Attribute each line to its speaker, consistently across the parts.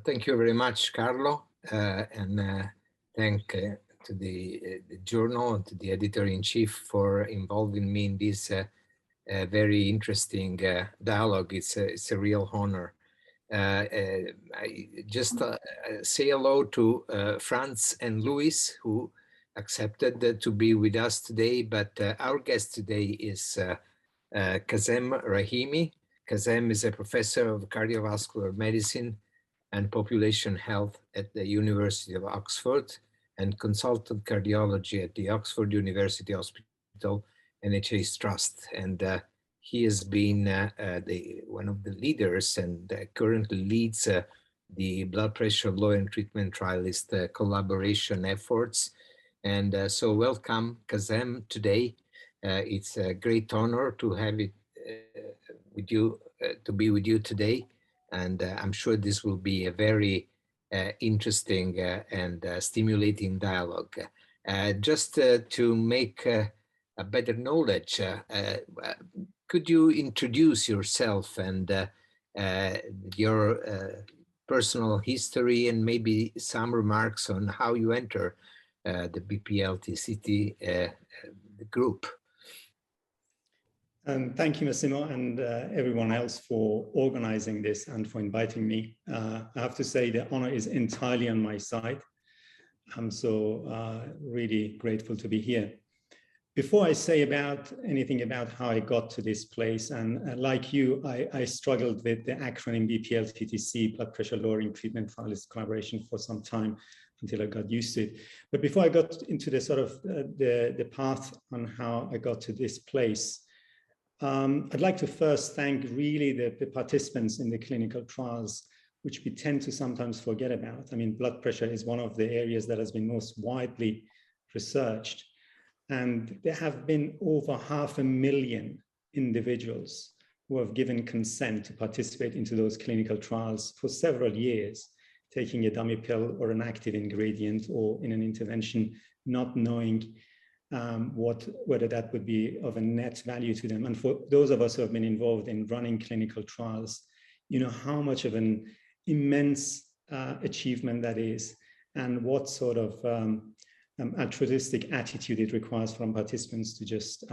Speaker 1: Thank you very much, Carlo, and thank to the journal and to the editor-in-chief for involving me in this very interesting dialogue. It's a real honor. I just say hello to Franz and Luis, who accepted to be with us today, but our guest today is Kazem Rahimi. Kazem is a professor of cardiovascular medicine and population health at the University of Oxford and consultant cardiology at the Oxford University Hospital NHS Trust. And he has been one of the leaders and currently leads the blood pressure lowering treatment trialist collaboration efforts. And so welcome, Kazem, today. It's a great honor to have it with you, to be with you today. And I'm sure this will be a very interesting and stimulating dialogue. Just to make a better knowledge, could you introduce yourself and your personal history and maybe some remarks on how you enter the BPLTT group?
Speaker 2: Thank you, Massimo, and everyone else for organizing this and for inviting me. I have to say the honor is entirely on my side. I'm so really grateful to be here. Before I say anything about how I got to this place, and like you, I struggled with the acronym BPLTTC, blood pressure lowering treatment trialist collaboration, for some time until I got used to it. But before I got into the sort of the path on how I got to this place, I'd like to first thank really the participants in the clinical trials, which we tend to sometimes forget about. I mean, blood pressure is one of the areas that has been most widely researched. And there have been over 500,000 individuals who have given consent to participate into those clinical trials for several years, taking a dummy pill or an active ingredient or in an intervention, not knowing whether that would be of a net value to them. And for those of us who have been involved in running clinical trials, you know how much of an immense achievement that is, and what sort of altruistic attitude it requires from participants to just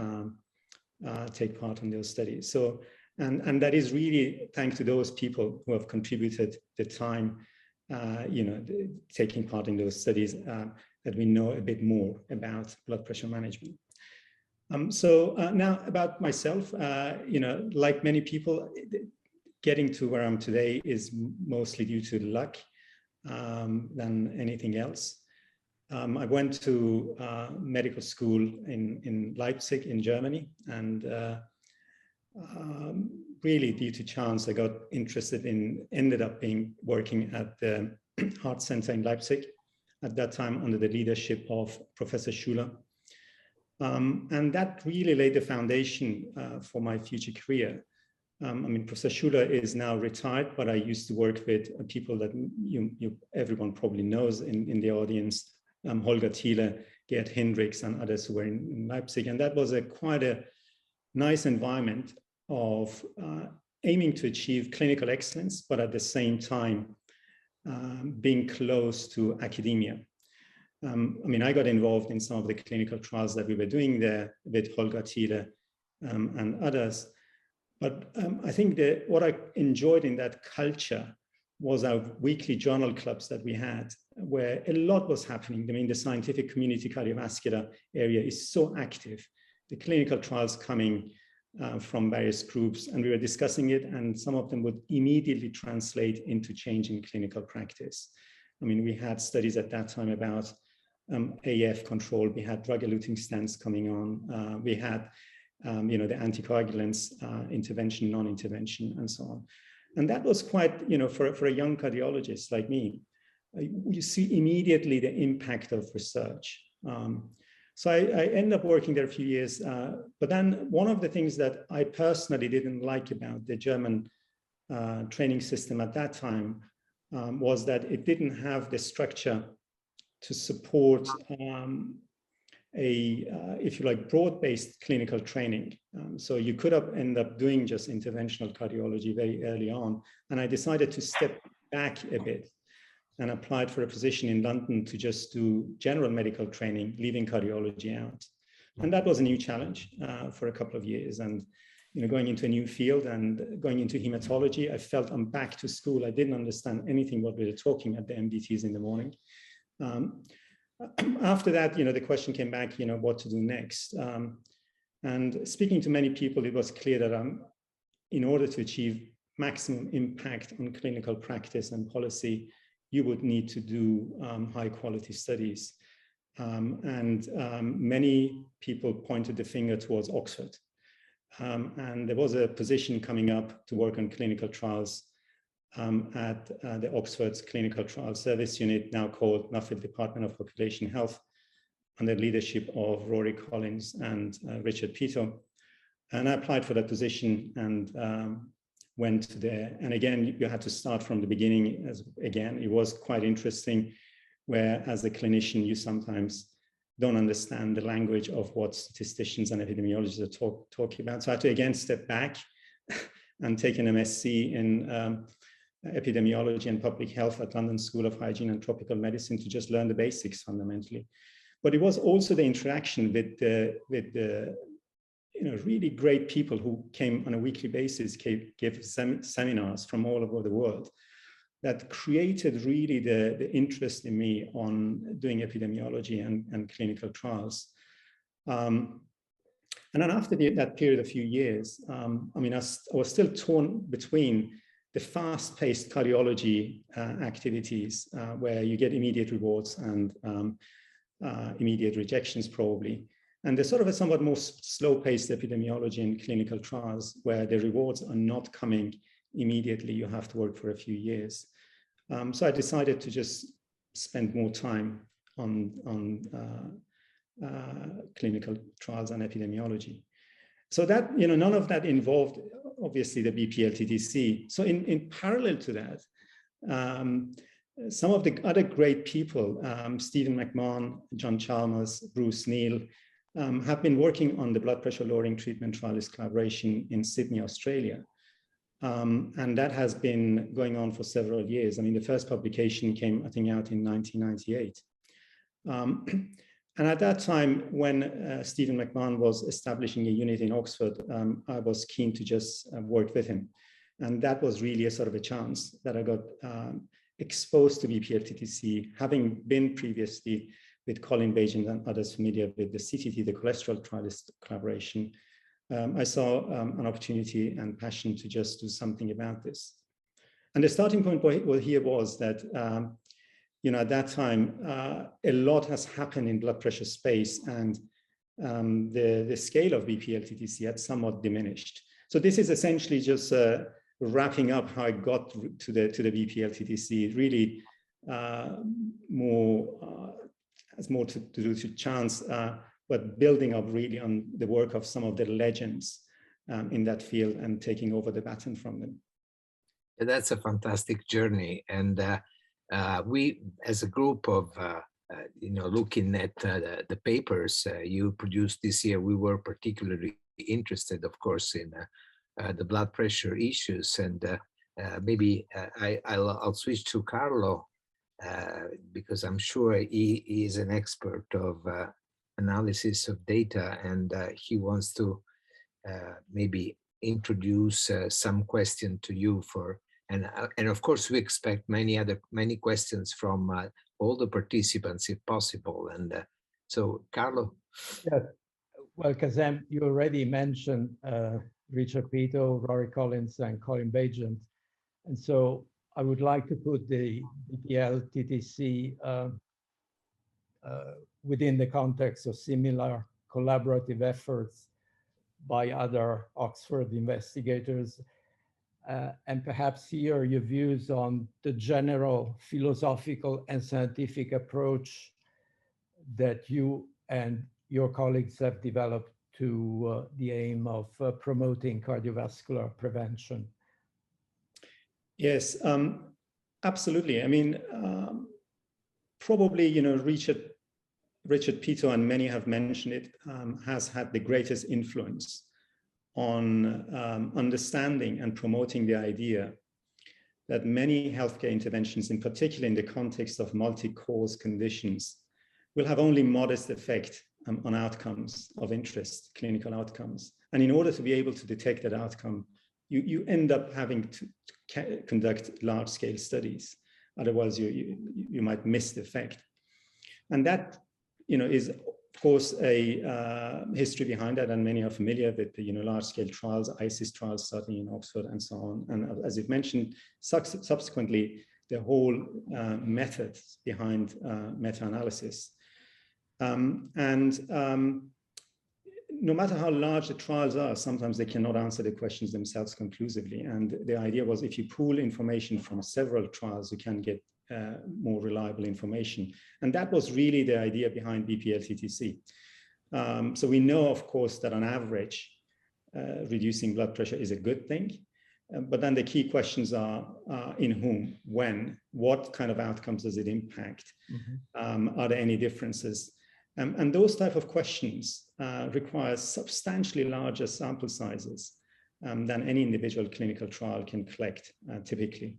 Speaker 2: take part in those studies. So, and that is really thanks to those people who have contributed the time, taking part in those studies, that we know a bit more about blood pressure management. Now about myself, like many people, getting to where I'm today is mostly due to luck than anything else. I went to medical school in Leipzig in Germany, and really due to chance, I got interested ended up working at the Heart Center in Leipzig, at that time under the leadership of Professor Schuler. And that really laid the foundation for my future career. I mean, Professor Schuler is now retired, but I used to work with people that everyone probably knows in the audience, Holger Thiele, Gerd Hendricks, and others who were in Leipzig. And that was quite a nice environment of aiming to achieve clinical excellence, but at the same time, being close to academia. I mean, I got involved in some of the clinical trials that we were doing there with Holger Thiele and others. But I think that what I enjoyed in that culture was our weekly journal clubs that we had, where a lot was happening. I mean, the scientific community cardiovascular area is so active. The clinical trials coming from various groups, and we were discussing it, and some of them would immediately translate into change in clinical practice. I mean, we had studies at that time about AF control, we had drug-eluting stents coming on, we had the anticoagulants, intervention, non-intervention, and so on. And that was quite, for a young cardiologist like me, you see immediately the impact of research. So I ended up working there a few years, but then one of the things that I personally didn't like about the German training system at that time was that it didn't have the structure to support if you like, broad-based clinical training. So you could have ended up doing just interventional cardiology very early on. And I decided to step back a bit and applied for a position in London to just do general medical training, leaving cardiology out. And that was a new challenge for a couple of years. And going into a new field and going into hematology, I felt I'm back to school. I didn't understand anything what we were talking at the MDTs in the morning. After that, the question came back, what to do next. And speaking to many people, it was clear that in order to achieve maximum impact on clinical practice and policy, you would need to do high quality studies. And many people pointed the finger towards Oxford. And there was a position coming up to work on clinical trials at the Oxford's Clinical Trial Service Unit, now called Nuffield Department of Population Health, under the leadership of Rory Collins and Richard Pito. And I applied for that position and went there. And again, you had to start from the beginning. Again, it was quite interesting, where as a clinician, you sometimes don't understand the language of what statisticians and epidemiologists are talking about. So I had to again step back and take an MSc in epidemiology and public health at London School of Hygiene and Tropical Medicine to just learn the basics fundamentally. But it was also the interaction with the really great people who came on a weekly basis, gave seminars from all over the world, that created really the interest in me on doing epidemiology and clinical trials. And then after that period of few years, I was still torn between the fast-paced cardiology activities where you get immediate rewards and immediate rejections probably, and the sort of a somewhat more slow-paced epidemiology and clinical trials where the rewards are not coming immediately. You have to work for a few years. So I decided to just spend more time on clinical trials and epidemiology. So that, none of that involved, obviously, the BPLTTC. So in parallel to that, some of the other great people, Stephen McMahon, John Chalmers, Bruce Neal, have been working on the blood pressure lowering treatment trialist collaboration in Sydney, Australia. And that has been going on for several years. The first publication came, I think, out in 1998. And at that time, when Stephen McMahon was establishing a unit in Oxford, I was keen to just work with him. And that was really a sort of a chance that I got exposed to BPLTTC, having been previously with Colin Bagent and others familiar with the CTT, the cholesterol trialist collaboration. I saw an opportunity and passion to just do something about this. And the starting point here was that, at that time, a lot has happened in blood pressure space, and the scale of BPLTTC had somewhat diminished. So this is essentially just wrapping up how I got to the BPLTTC. Really has more to do to chance, but building up really on the work of some of the legends in that field and taking over the baton from them.
Speaker 1: That's a fantastic journey. And we, as a group of, looking at the papers you produced this year, we were particularly interested, of course, in the blood pressure issues. And maybe I'll switch to Carlo, because I'm sure he is an expert of analysis of data, and he wants to maybe introduce some question to you and of course we expect many questions from all the participants if possible. And so Carlo.
Speaker 3: Yes, well, Kazem, you already mentioned Richard Pito, Rory Collins, and Colin Bagent, and so I would like to put the BPLTTC within the context of similar collaborative efforts by other Oxford investigators, and perhaps hear your views on the general philosophical and scientific approach that you and your colleagues have developed to the aim of promoting cardiovascular prevention.
Speaker 2: Yes, absolutely. Probably, Richard Pito, and many have mentioned it, has had the greatest influence on understanding and promoting the idea that many healthcare interventions, in particular in the context of multi-cause conditions, will have only modest effect on outcomes of interest, clinical outcomes. And in order to be able to detect that outcome, you end up having to conduct large-scale studies. Otherwise, you might miss the effect. And that, is of course a history behind that, and many are familiar with the large-scale trials, ISIS trials starting in Oxford and so on. And as you've mentioned, subsequently, the whole methods behind meta-analysis. No matter how large the trials are, sometimes they cannot answer the questions themselves conclusively. And the idea was, if you pool information from several trials, you can get more reliable information. And that was really the idea behind BPLTTC. So we know, of course, that on average, reducing blood pressure is a good thing. But then the key questions are in whom, when, what kind of outcomes does it impact? Mm-hmm. Are there any differences? And those type of questions require substantially larger sample sizes than any individual clinical trial can collect typically.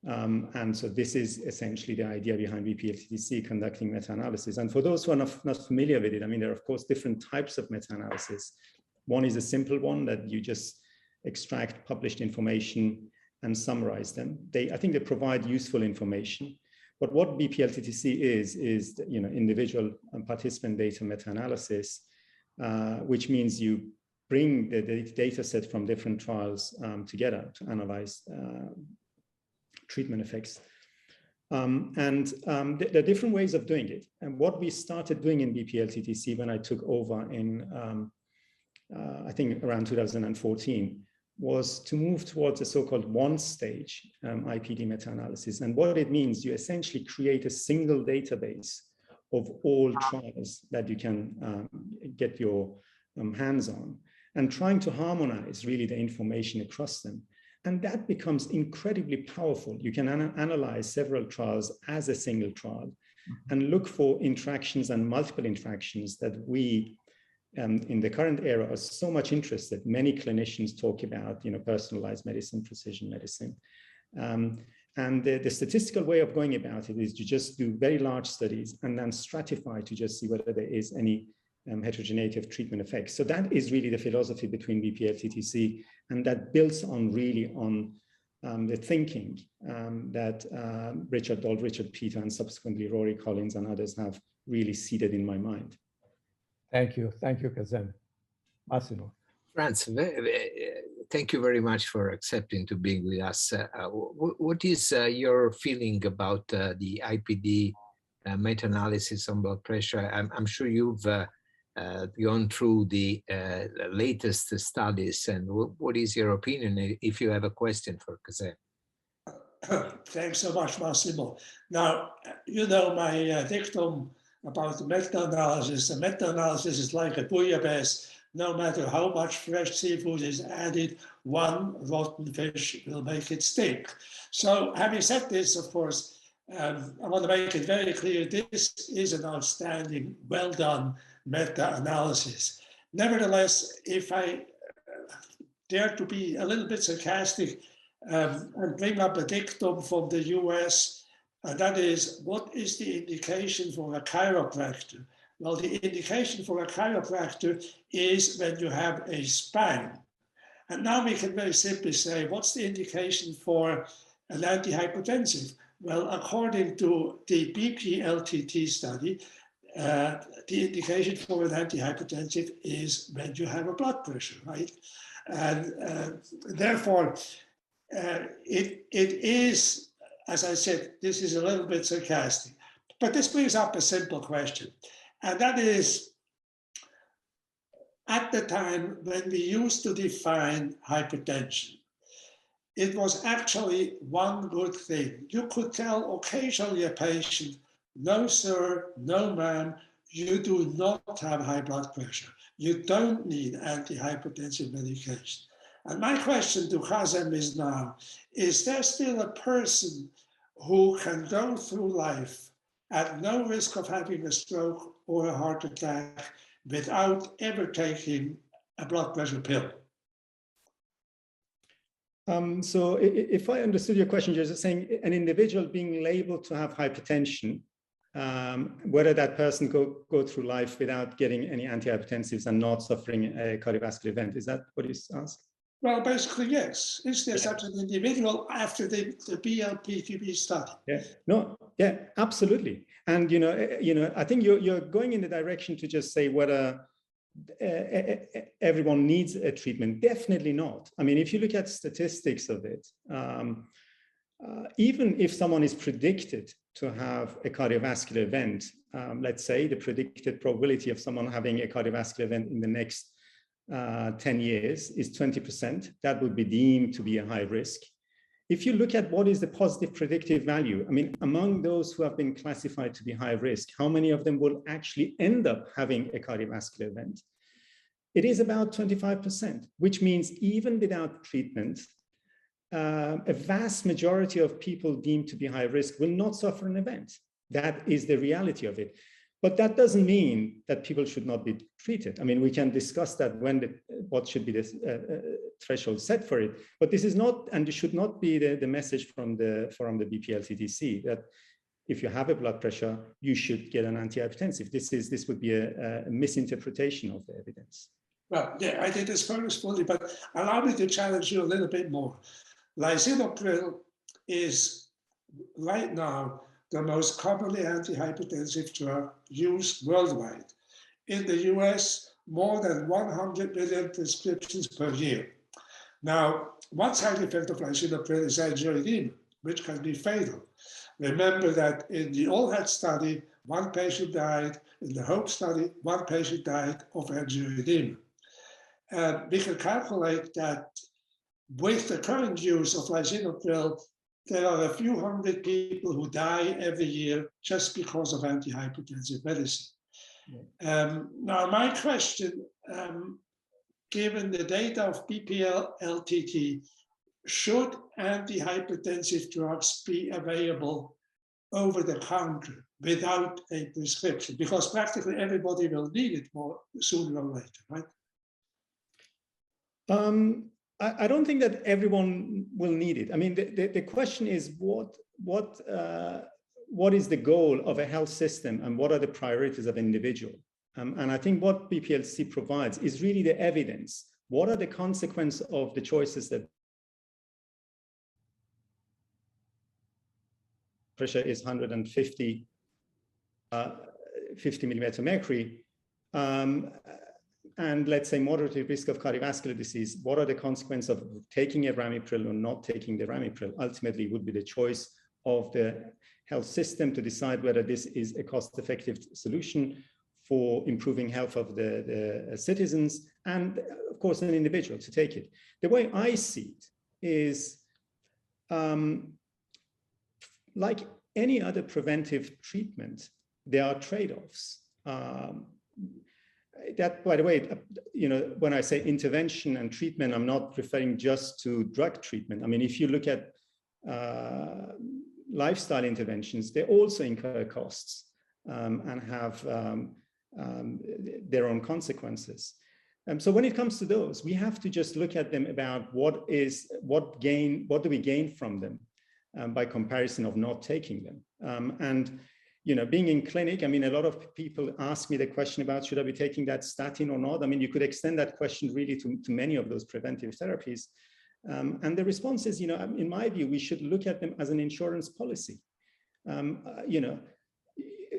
Speaker 2: And so this is essentially the idea behind BPLTTC, conducting meta-analysis. And for those who are not familiar with it, I mean, there are of course different types of meta-analysis. One is a simple one that you just extract published information and summarize them. I think they provide useful information. But what BPLTTC is individual and participant data meta-analysis, which means you bring the data set from different trials together to analyze treatment effects. There are different ways of doing it. And what we started doing in BPLTTC when I took over in, I think around 2014, was to move towards a so-called one-stage IPD meta-analysis. And what it means, you essentially create a single database of all trials that you can get your hands on, and trying to harmonize really the information across them. And that becomes incredibly powerful. You can analyze several trials as a single trial and look for interactions and multiple interactions that we in the current era are so much interested. Many clinicians talk about, personalized medicine, precision medicine. And the statistical way of going about it is to just do very large studies and then stratify to just see whether there is any heterogeneity of treatment effects. So that is really the philosophy between BPLTTC, and that builds on the thinking that Richard Dold, Richard Peter, and subsequently Rory Collins and others have really seeded in my mind.
Speaker 3: Thank you, Kazem. Massimo.
Speaker 1: Franz, thank you very much for accepting to being with us. What is your feeling about the IPD meta-analysis on blood pressure? I'm sure you've gone through the latest studies, and what is your opinion, if you have a question for Kazem?
Speaker 4: Thanks so much, Massimo. Now, my dictum about the meta-analysis. The meta-analysis is like a bouillabaisse. No matter how much fresh seafood is added, one rotten fish will make it stink. So having said this, of course, I want to make it very clear, this is an outstanding, well done meta-analysis. Nevertheless, if I dare to be a little bit sarcastic and bring up a dictum from the US, and that is, what is the indication for a chiropractor? Well, the indication for a chiropractor is when you have a spine. And now we can very simply say, what's the indication for an antihypertensive? Well, according to the BPLTT study, the indication for an antihypertensive is when you have a blood pressure, right? And therefore, it is, as I said, this is a little bit sarcastic, but this brings up a simple question. And that is, at the time when we used to define hypertension, it was actually one good thing. You could tell occasionally a patient, no sir, no ma'am, you do not have high blood pressure. You don't need antihypertensive medication. And my question to Kazem is now, is there still a person who can go through life at no risk of having a stroke or a heart attack without ever taking a blood pressure pill?
Speaker 2: So if I understood your question, you're just saying an individual being labeled to have hypertension, whether that person go through life without getting any antihypertensives and not suffering a cardiovascular event. Is that what you asked?
Speaker 4: Well, basically, yes. Is there such an individual after the BPLTT study?
Speaker 2: Yeah, no, yeah, absolutely. And I think you're going in the direction to just say whether everyone needs a treatment. Definitely not. I mean, if you look at statistics of it, even if someone is predicted to have a cardiovascular event, let's say the predicted probability of someone having a cardiovascular event in the next 10 years is 20%, that would be deemed to be a high risk. If you look at what is the positive predictive value, I mean, among those who have been classified to be high risk, how many of them will actually end up having a cardiovascular event? It is about 25%, which means even without treatment, a vast majority of people deemed to be high risk will not suffer an event. That is the reality of it. But that doesn't mean that people should not be treated. I mean, we can discuss that when what should be the threshold set for it. But this is not, and it should not be the message from the BPLTT that if you have a blood pressure, you should get an antihypertensive. This would be a misinterpretation of the evidence.
Speaker 4: Well, yeah, I did this very fully, but allow me to challenge you a little bit more. Lisinopril is right now the most commonly antihypertensive drug used worldwide. In the US, more than 100 million prescriptions per year. Now, one side effect of lisinopril is angioedema, which can be fatal. Remember that in the ALLHAT study, one patient died. In the HOPE study, one patient died of angioedema. We can calculate that with the current use of lisinopril, there are a few hundred people who die every year just because of antihypertensive medicine. Now, my question, given the data of BPLTT, should antihypertensive drugs be available over the counter without a prescription? Because practically everybody will need it more sooner or later, right?
Speaker 2: I don't think that everyone will need it. I mean, the question is what is the goal of a health system and what are the priorities of an individual? And I think what BPLTT provides is really the evidence. What are the consequences of the choices that pressure is 150 50 millimeter mercury, and let's say moderate risk of cardiovascular disease, what are the consequences of taking a ramipril or not taking the ramipril? Ultimately, would be the choice of the health system to decide whether this is a cost-effective solution for improving health of the citizens and, of course, an individual to take it. The way I see it is like any other preventive treatment, there are trade-offs. That, by the way, when I say intervention and treatment, I'm not referring just to drug treatment. I mean, if you look at lifestyle interventions, they also incur costs and have their own consequences. So when it comes to those, we have to just look at them about what do we gain from them by comparison of not taking them. And being in clinic, I mean, a lot of people ask me the question about should I be taking that statin or not? I mean, you could extend that question really to many of those preventive therapies. And the response is, in my view, we should look at them as an insurance policy.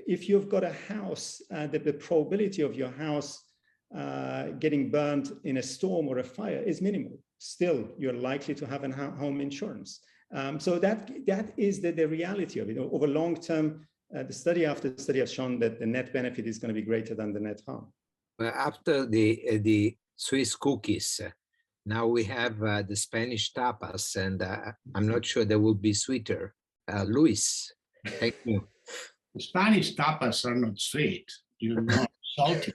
Speaker 2: If you've got a house, the probability of your house getting burned in a storm or a fire is minimal. Still, you're likely to have a home insurance. So that is the reality of it. Over long term, the study after study has shown that the net benefit is going to be greater than the net harm.
Speaker 1: Well, after the Swiss cookies, now we have the Spanish tapas, and I'm not sure they will be sweeter. Luis, thank you.
Speaker 5: The Spanish tapas are not sweet, salty,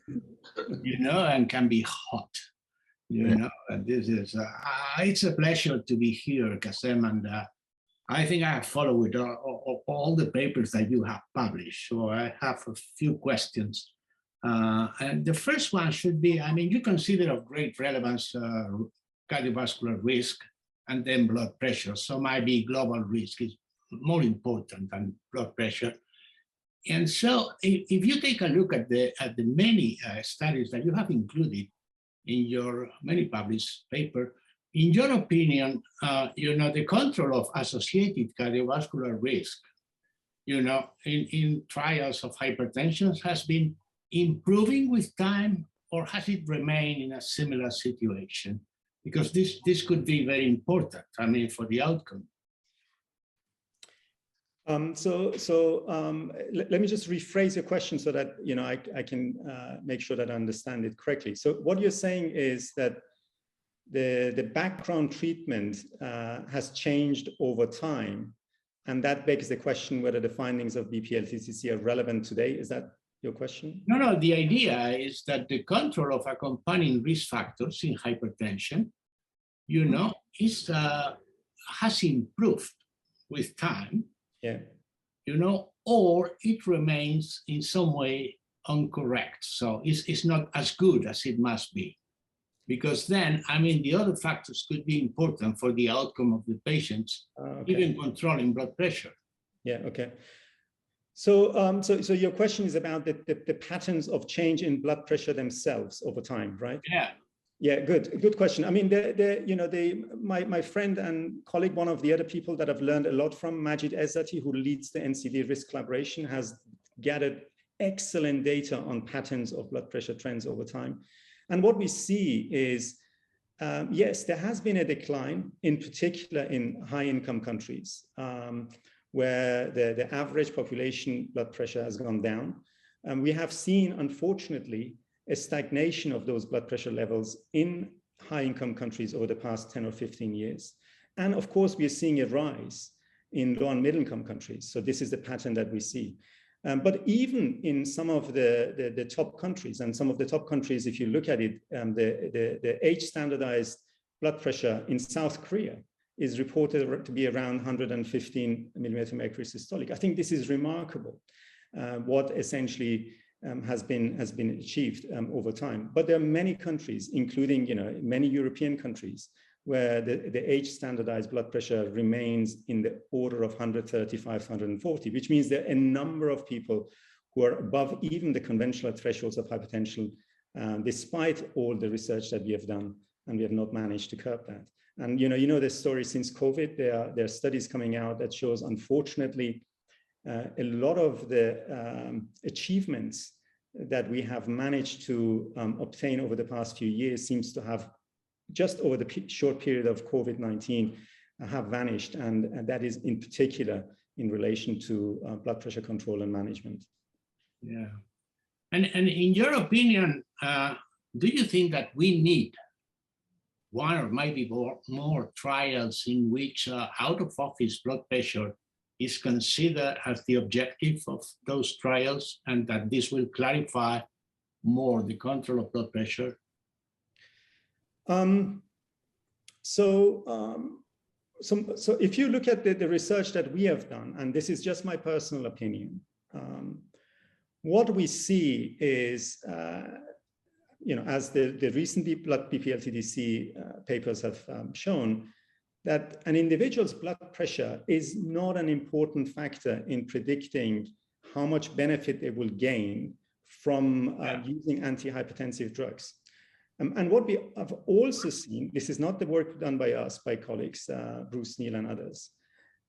Speaker 5: and can be hot. And this is, it's a pleasure to be here, Kazem, and I think I have followed all the papers that you have published. So I have a few questions. And the first one should be, I mean, you consider of great relevance cardiovascular risk and then blood pressure. So maybe global risk is more important than blood pressure. And so if you take a look at the many studies that you have included in your many published paper, in your opinion, the control of associated cardiovascular risk, in trials of hypertension has been improving with time, or has it remained in a similar situation? Because this could be very important, for the outcome.
Speaker 2: Let me just rephrase your question so that I can make sure that I understand it correctly. So what you're saying is that the background treatment has changed over time, and that begs the question whether the findings of BPLTT are relevant today. Is that your question?
Speaker 5: No. The idea is that the control of accompanying risk factors in hypertension, has improved with time.
Speaker 2: Yeah.
Speaker 5: Or it remains in some way incorrect. So it's not as good as it must be. Because then, the other factors could be important for the outcome of the patients, even controlling blood pressure.
Speaker 2: Yeah, okay. So, so your question is about the patterns of change in blood pressure themselves over time, right?
Speaker 5: Yeah.
Speaker 2: Yeah, good question. My friend and colleague, one of the other people that I've learned a lot from, Majid Ezzati, who leads the NCD risk collaboration, has gathered excellent data on patterns of blood pressure trends over time. And what we see is, yes, there has been a decline, in particular in high-income countries, where the average population blood pressure has gone down. And we have seen, unfortunately, a stagnation of those blood pressure levels in high-income countries over the past 10 or 15 years. And of course, we are seeing a rise in low and middle-income countries. So this is the pattern that we see. But even in some of the top countries, and some of the top countries, if you look at it, the age-standardized blood pressure in South Korea is reported to be around 115 millimeter mercury systolic. I think this is remarkable, what essentially has been achieved over time. But there are many countries, including many European countries, where the age-standardized blood pressure remains in the order of 135, 140, which means there are a number of people who are above even the conventional thresholds of hypertension, despite all the research that we have done, and we have not managed to curb that. And the story since COVID, there are studies coming out that shows, unfortunately, a lot of the achievements that we have managed to obtain over the past few years seems to have, just over the short period of COVID-19, have vanished. And that is in particular in relation to blood pressure control and management.
Speaker 5: Yeah. And in your opinion, do you think that we need one or maybe more trials in which out-of-office blood pressure is considered as the objective of those trials, and that this will clarify more the control of blood pressure?
Speaker 2: So if you look at the research that we have done, and this is just my personal opinion, what we see is, as the recent BPLTT papers have shown, that an individual's blood pressure is not an important factor in predicting how much benefit they will gain from using antihypertensive drugs. And what we have also seen, this is not the work done by us, by colleagues, Bruce Neal and others,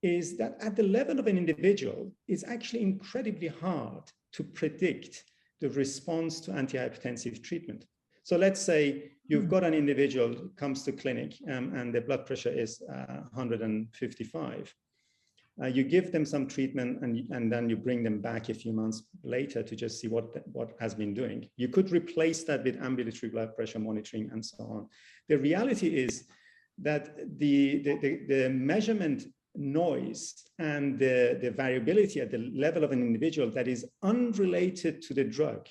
Speaker 2: is that at the level of an individual, it's actually incredibly hard to predict the response to antihypertensive treatment. So let's say you've got an individual who comes to clinic and the blood pressure is 155. You give them some treatment and then you bring them back a few months later to just see what has been doing. You could replace that with ambulatory blood pressure monitoring and so on. The reality is that the measurement noise and the variability at the level of an individual that is unrelated to the drug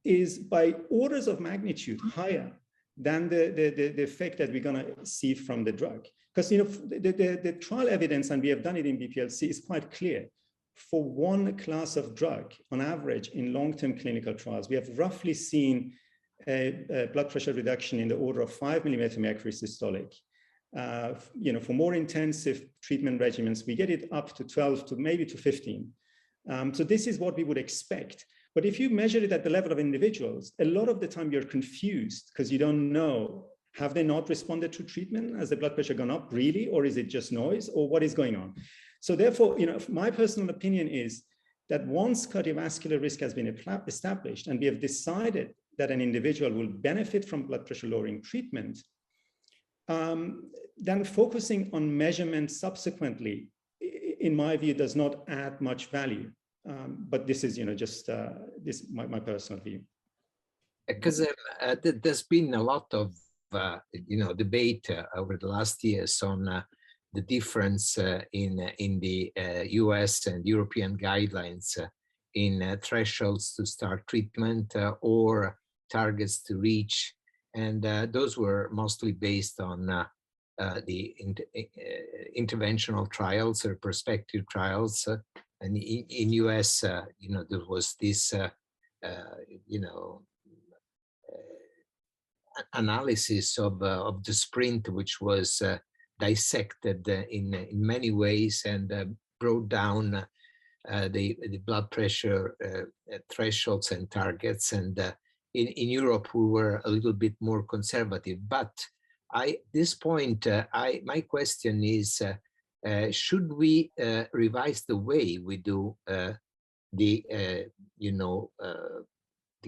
Speaker 2: is by orders of magnitude higher than the effect that we're going to see from the drug. Because the trial evidence, and we have done it in BPLC, is quite clear. For one class of drug, on average, in long-term clinical trials, we have roughly seen a blood pressure reduction in the order of 5 millimeter mercury systolic For more intensive treatment regimens, we get it up to 12 to maybe to 15. So this is what we would expect. But if you measure it at the level of individuals, a lot of the time you're confused because you don't know, have they not responded to treatment? Has the blood pressure gone up really, or is it just noise, or what is going on? So therefore, my personal opinion is that once cardiovascular risk has been established and we have decided that an individual will benefit from blood pressure lowering treatment, then focusing on measurement subsequently, in my view, does not add much value. But this is, just my personal view.
Speaker 1: Because there's been a lot of, debate over the last years on the difference in the US and European guidelines in thresholds to start treatment or targets to reach. And those were mostly based on the interventional trials or prospective trials. And in US, there was this, analysis of the sprint, which was dissected in many ways and brought down the blood pressure thresholds and targets. And in Europe, we were a little bit more conservative. But at this point, my question is, should we revise the way we do the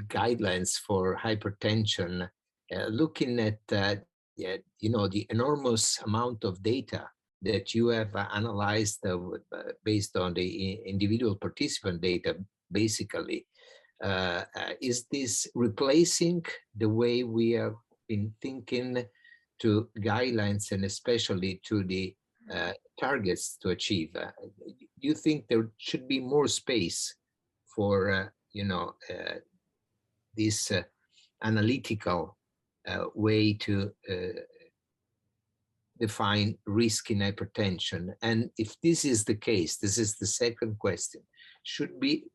Speaker 1: guidelines for hypertension, looking at the enormous amount of data that you have analyzed based on the individual participant data, basically? Is this replacing the way we have been thinking to guidelines and especially to the targets to achieve? Do you think there should be more space for this analytical way to define risk in hypertension? And if this is the case, this is the second question, should we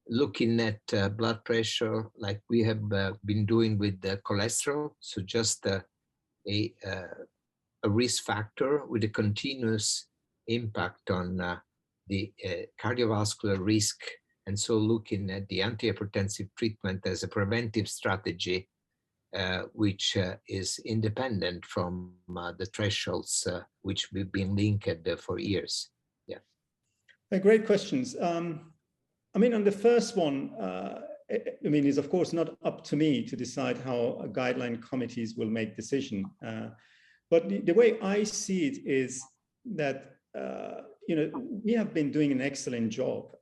Speaker 1: looking at blood pressure like we have been doing with the cholesterol, so just a risk factor with a continuous impact on the cardiovascular risk, and so looking at the antihypertensive treatment as a preventive strategy, which is independent from the thresholds which we've been linked for years? Yeah.
Speaker 2: Great questions. On the first one, it's of course not up to me to decide how guideline committees will make decision. But the way I see it is that, we have been doing an excellent job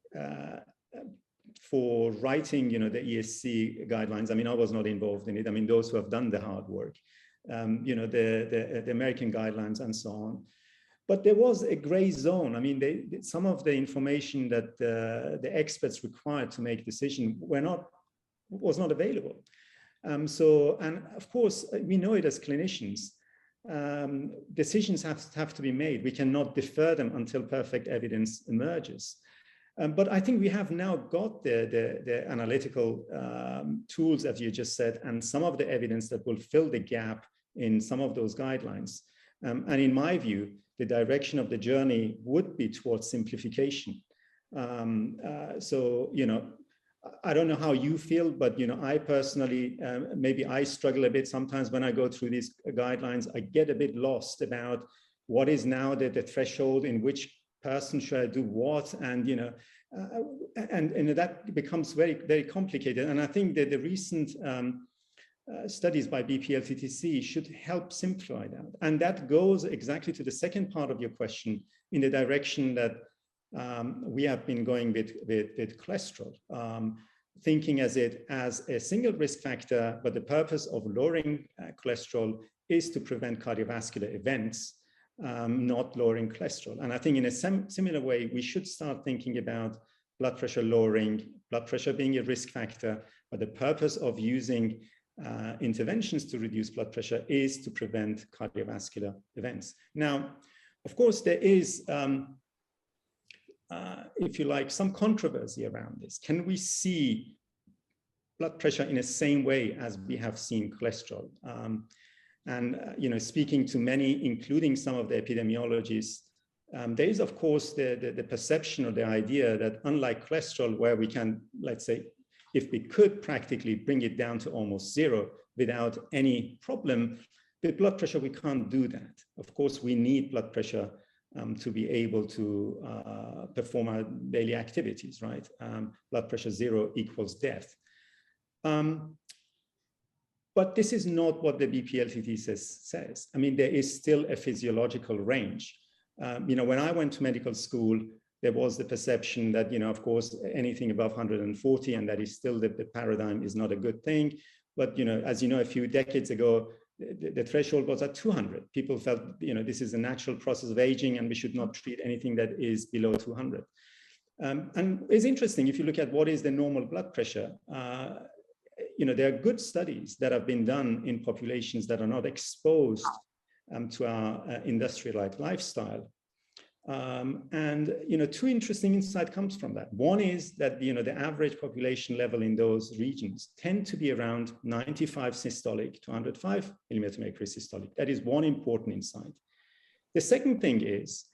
Speaker 2: for writing, the ESC guidelines. I was not involved in it. Those who have done the hard work, the American guidelines and so on. But there was a gray zone. Some of the information that the experts required to make decision was not available. And of course, we know it as clinicians. Decisions have to be made. We cannot defer them until perfect evidence emerges. But I think we have now got the analytical tools, as you just said, and some of the evidence that will fill the gap in some of those guidelines. And in my view, the direction of the journey would be towards simplification. I don't know how you feel, but I personally, maybe I struggle a bit sometimes when I go through these guidelines. I get a bit lost about what is now the threshold, in which person should I do what, and that becomes very, very complicated. And I think that the recent studies by BPLTT should help simplify that. And that goes exactly to the second part of your question, in the direction that we have been going with cholesterol, thinking as a single risk factor, but the purpose of lowering cholesterol is to prevent cardiovascular events, not lowering cholesterol. And I think in a similar way, we should start thinking about blood pressure lowering, blood pressure being a risk factor, but the purpose of using interventions to reduce blood pressure is to prevent cardiovascular events. Now, of course, there is, if you like, some controversy around this. Can we see blood pressure in the same way as we have seen cholesterol? And speaking to many, including some of the epidemiologists, there is, of course, the perception or the idea that unlike cholesterol, where we can, let's say, if we could practically bring it down to almost zero without any problem, with blood pressure, we can't do that. Of course, we need blood pressure to be able to perform our daily activities, right? Blood pressure zero equals death. But this is not what the BPLTT says. I mean, there is still a physiological range. When I went to medical school, there was the perception that, of course, anything above 140, and that is still the paradigm, is not a good thing. But, as you know, a few decades ago, the threshold was at 200. People felt, this is a natural process of aging, and we should not treat anything that is below 200. And it's interesting, if you look at what is the normal blood pressure, there are good studies that have been done in populations that are not exposed to our industrial-like lifestyle. Two interesting insights comes from that. One is that the average population level in those regions tend to be around 95 systolic to 105 millimeter mercury systolic. That is one important insight. The second thing is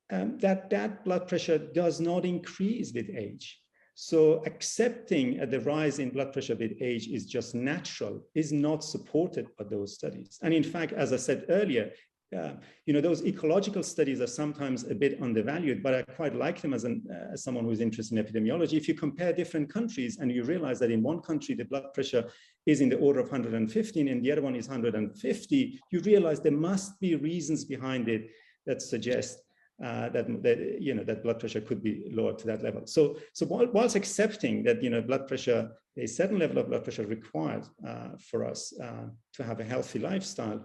Speaker 2: that blood pressure does not increase with age. So accepting the rise in blood pressure with age is just natural, is not supported by those studies. And in fact, as I said earlier, those ecological studies are sometimes a bit undervalued, but I quite like them as someone who's interested in epidemiology. If you compare different countries and you realize that in one country, the blood pressure is in the order of 115 and the other one is 150, you realize there must be reasons behind it that suggest that blood pressure could be lowered to that level. So whilst accepting that blood pressure, a certain level of blood pressure required for us to have a healthy lifestyle,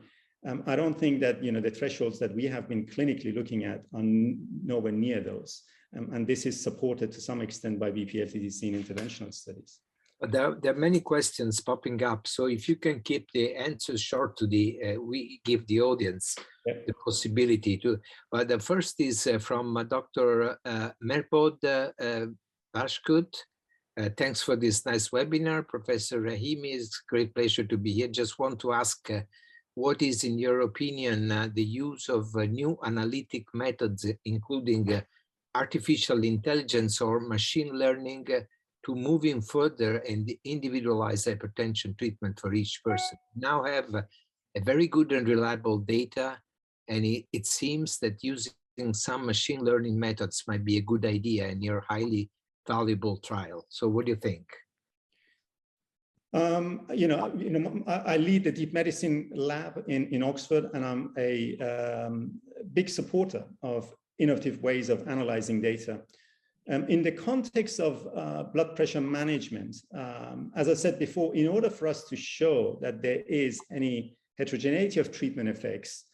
Speaker 2: I don't think that the thresholds that we have been clinically looking at are nowhere near those, and this is supported to some extent by BPLTT in interventional studies.
Speaker 1: But there are many questions popping up, so if you can keep the answers short to we give the audience the possibility to. But the first is from Dr. Merpod Bashkut. Thanks for this nice webinar, Professor Rahimi. It's a great pleasure to be here. Just want to ask, what is, in your opinion, the use of new analytic methods, including artificial intelligence or machine learning, to moving further and individualize hypertension treatment for each person? Now have a very good and reliable data, and it seems that using some machine learning methods might be a good idea in your highly valuable trial. So what do you think?
Speaker 2: I lead the deep medicine lab in Oxford, and I'm a big supporter of innovative ways of analyzing data. In the context of blood pressure management, as I said before, in order for us to show that there is any heterogeneity of treatment effects,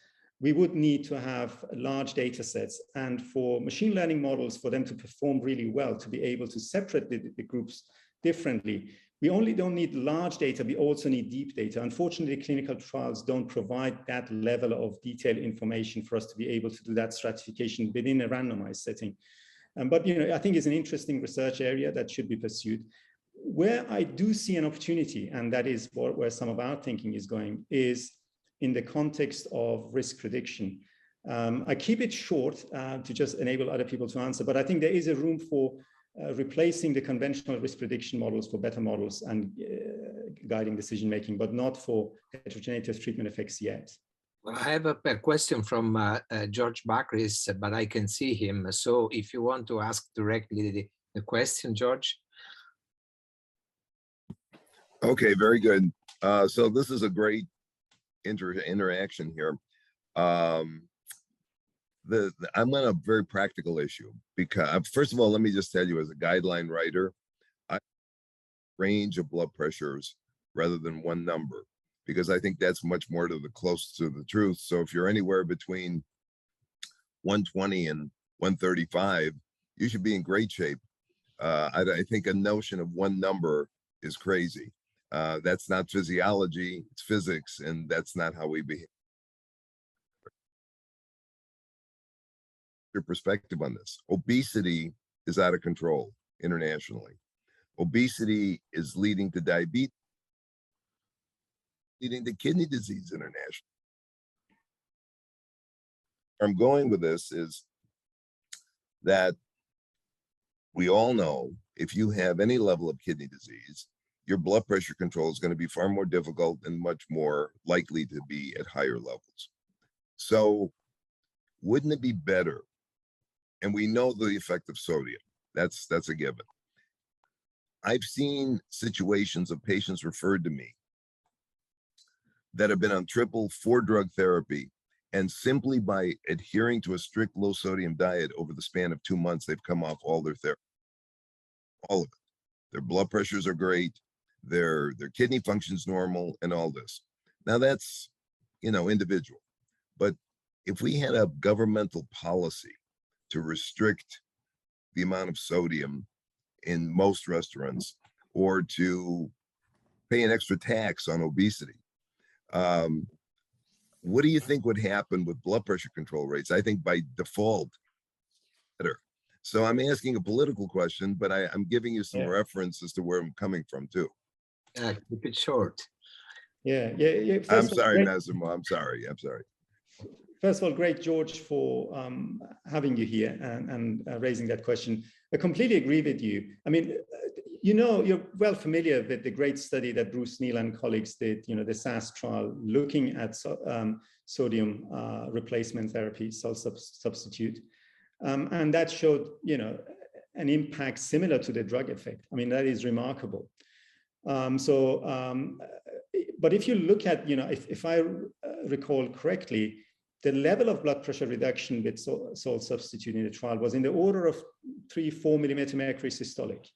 Speaker 2: we would need to have large data sets. And for machine learning models, for them to perform really well, to be able to separate the groups differently, we only don't need large data, we also need deep data. Unfortunately, clinical trials don't provide that level of detailed information for us to be able to do that stratification within a randomized setting. But I think it's an interesting research area that should be pursued. Where I do see an opportunity, and that is where some of our thinking is going, is in the context of risk prediction. I keep it short to just enable other people to answer, but I think there is a room for replacing the conventional risk prediction models for better models and guiding decision-making, but not for heterogeneity of treatment effects yet.
Speaker 1: Well, I have a question from George Bakris, but I can see him. So if you want to ask directly the question, George.
Speaker 6: Okay, very good. So this is a great interaction here. I'm on a very practical issue because, first of all, let me just tell you, as a guideline writer, I range of blood pressures rather than one number, because I think that's much more close to the truth. So if you're anywhere between 120 and 135, you should be in great shape. I think a notion of one number is crazy. That's not physiology, it's physics, and that's not how we behave. Your perspective on this. Obesity is out of control internationally. Obesity is leading to diabetes, leading to kidney disease internationally. I'm going with this is that we all know if you have any level of kidney disease, your blood pressure control is going to be far more difficult and much more likely to be at higher levels. So wouldn't it be better? And we know the effect of sodium. That's a given. I've seen situations of patients referred to me that have been on triple 4-drug therapy, and simply by adhering to a strict low sodium diet over the span of 2 months, they've come off all their therapy, all of it. Their blood pressures are great, their kidney functions normal, and all this. Now that's, individual. But if we had a governmental policy to restrict the amount of sodium in most restaurants, or to pay an extra tax on obesity, what do you think would happen with blood pressure control rates? I think by default, better. So I'm asking a political question, but I'm giving you some reference as to where I'm coming from too.
Speaker 1: Keep it short.
Speaker 2: Yeah.
Speaker 6: I'm sorry, Massimo. I'm sorry.
Speaker 2: First of all, great, George, for having you here and raising that question. I completely agree with you. I mean, you're well familiar with the great study that Bruce Neal and colleagues did, the SAS trial, looking at sodium replacement therapy, salt substitute. And that showed, an impact similar to the drug effect. I mean, that is remarkable. But if you look at, if I recall correctly, the level of blood pressure reduction with salt substitute in the trial was in the order of 3-4 millimeter mercury systolic.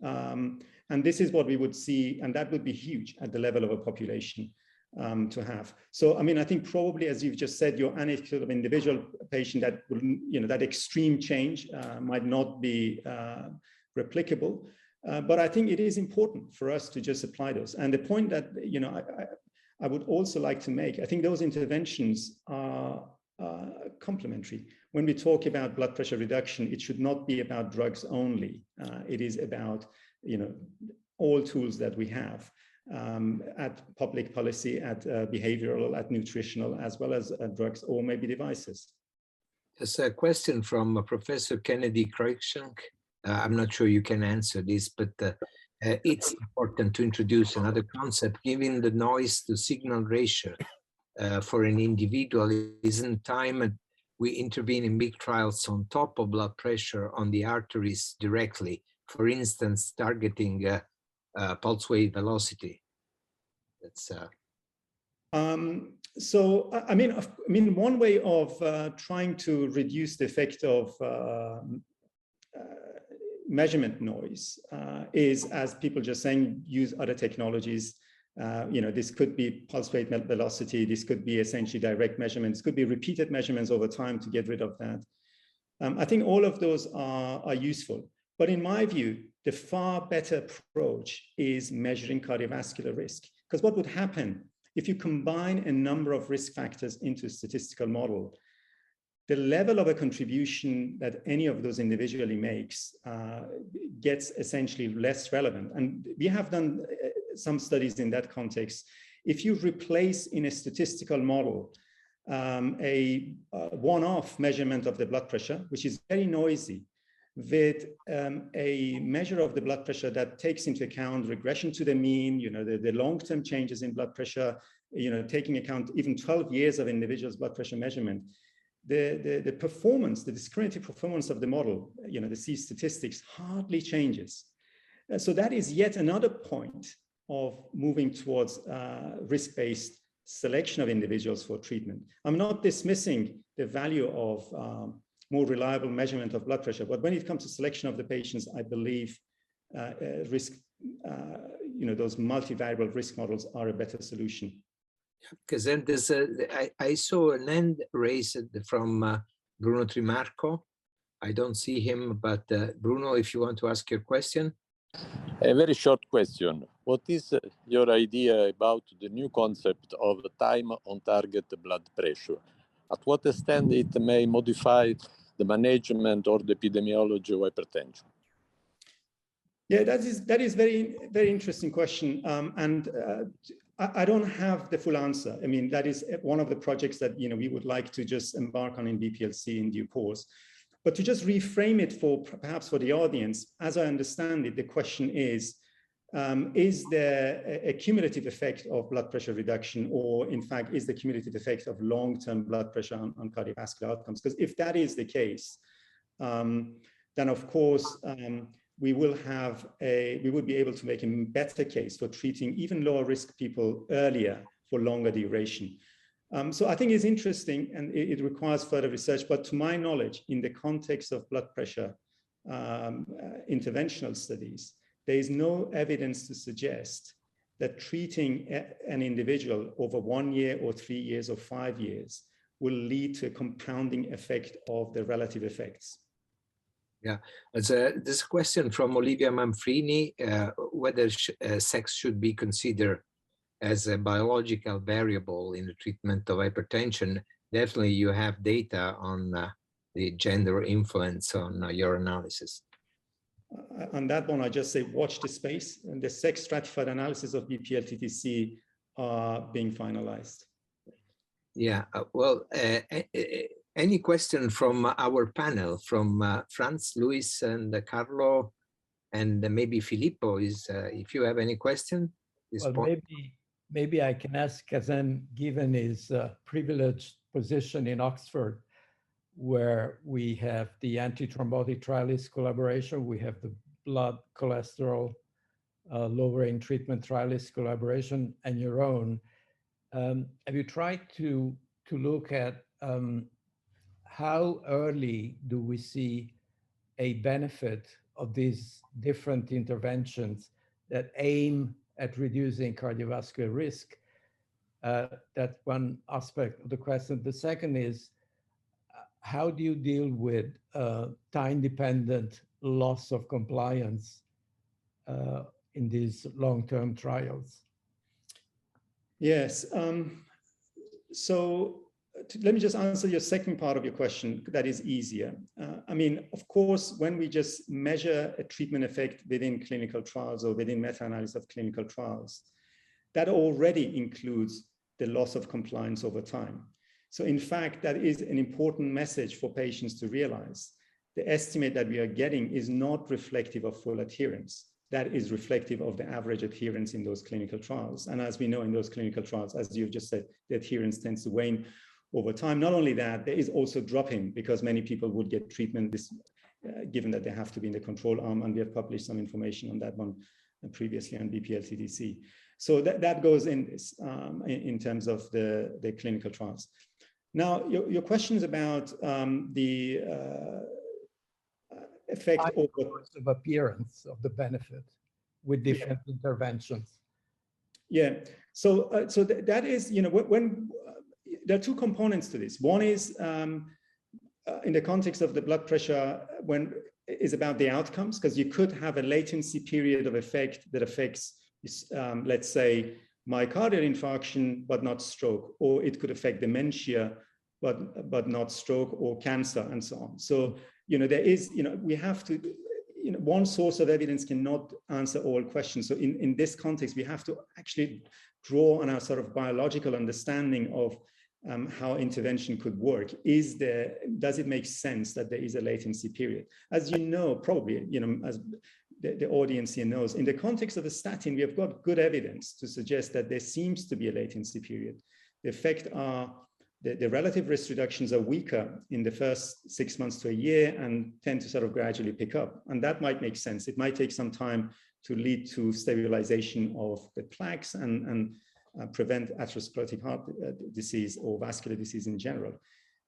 Speaker 2: And this is what we would see, and that would be huge at the level of a population to have. So, I mean, I think probably, as you've just said, your anecdote of individual patient that will, that extreme change might not be replicable. But I think it is important for us to just apply those. And the point that, I would also like to make, I think those interventions are complementary. When we talk about blood pressure reduction, it should not be about drugs only. It is about, all tools that we have at public policy, at behavioral, at nutritional, as well as drugs or maybe devices.
Speaker 1: There's a question from Professor Kennedy Cruikshank. I'm not sure you can answer this, but it's important to introduce another concept. Given the noise to signal ratio for an individual, isn't time we intervene in big trials on top of blood pressure on the arteries directly, for instance, targeting pulse wave velocity? That's
Speaker 2: So, I mean, one way of trying to reduce the effect of measurement noise is, as people just saying, use other technologies. This could be pulse rate velocity. This could be essentially direct measurements. Could be repeated measurements over time to get rid of that. I think all of those are useful. But in my view, the far better approach is measuring cardiovascular risk. Because what would happen if you combine a number of risk factors into a statistical model, the level of a contribution that any of those individually makes gets essentially less relevant. And we have done some studies in that context. If you replace in a statistical model a one-off measurement of the blood pressure, which is very noisy, with a measure of the blood pressure that takes into account regression to the mean, the long-term changes in blood pressure, taking account even 12 years of individual's blood pressure measurement, the performance, the discriminative performance of the model, the C statistics hardly changes. So that is yet another point of moving towards risk-based selection of individuals for treatment. I'm not dismissing the value of more reliable measurement of blood pressure, but when it comes to selection of the patients, I believe those multivariable risk models are a better solution.
Speaker 1: Because then there's I saw an hand raised from Bruno Trimarco. I don't see him, but Bruno, if you want to ask your question.
Speaker 7: A very short question. What is your idea about the new concept of time on target blood pressure? At what extent it may modify the management or the epidemiology of hypertension?
Speaker 2: Yeah, that is very, very interesting question. And I don't have the full answer. I mean, that is one of the projects that we would like to just embark on in BPLC in due course. But to just reframe it for perhaps for the audience, as I understand it, the question is there a cumulative effect of blood pressure reduction, or in fact, is the cumulative effect of long-term blood pressure on cardiovascular outcomes? Because if that is the case, then of course, we would be able to make a better case for treating even lower risk people earlier for longer duration. So I think it's interesting, and it requires further research, but to my knowledge, in the context of blood pressure interventional studies, there is no evidence to suggest that treating an individual over 1 year or 3 years or 5 years will lead to a compounding effect of the relative effects.
Speaker 1: Yeah, there's a question from Olivia Manfrini, whether sex should be considered as a biological variable in the treatment of hypertension. Definitely you have data on the gender influence on your analysis.
Speaker 2: On that one, I just say watch the space, and the sex stratified analysis of BPLTTC are being finalized.
Speaker 1: Yeah, well, any question from our panel, from Franz, Luis, and Carlo, and maybe Filippo, if you have any question?
Speaker 3: Well, maybe I can ask Kazem, given his privileged position in Oxford, where we have the anti-thrombotic Trialists collaboration, we have the blood cholesterol lowering treatment Trialists collaboration, and your own. Have you tried to look at how early do we see a benefit of these different interventions that aim at reducing cardiovascular risk? That's one aspect of the question. The second is, how do you deal with time-dependent loss of compliance in these long-term trials?
Speaker 2: Yes. So let me just answer your second part of your question. That is easier. I mean, of course, when we just measure a treatment effect within clinical trials or within meta-analysis of clinical trials, that already includes the loss of compliance over time. So in fact, that is an important message for patients to realize. The estimate that we are getting is not reflective of full adherence. That is reflective of the average adherence in those clinical trials. And as we know in those clinical trials, as you've just said, the adherence tends to wane over time. Not only that, there is also dropping, because many people would get treatment given that they have to be in the control arm, and we have published some information on that one previously on BPLTTC. So that goes in this in terms of the clinical trials. Now, your question is about the effect of
Speaker 3: appearance of the benefit with different interventions.
Speaker 2: Yeah, so that is, when there are two components to this. One is in the context of the blood pressure, when is about the outcomes, because you could have a latency period of effect that affects, let's say, myocardial infarction, but not stroke, or it could affect dementia, but not stroke or cancer, and so on. So, there is, we have to, one source of evidence cannot answer all questions. So in this context, we have to actually draw on our sort of biological understanding of how intervention could work. Does it make sense that there is a latency period? As you know, probably, as the audience here knows, in the context of a statin, we have got good evidence to suggest that there seems to be a latency period. The effect are, the relative risk reductions are weaker in the first 6 months to a year and tend to sort of gradually pick up. And that might make sense. It might take some time to lead to stabilization of the plaques and prevent atherosclerotic heart disease or vascular disease in general.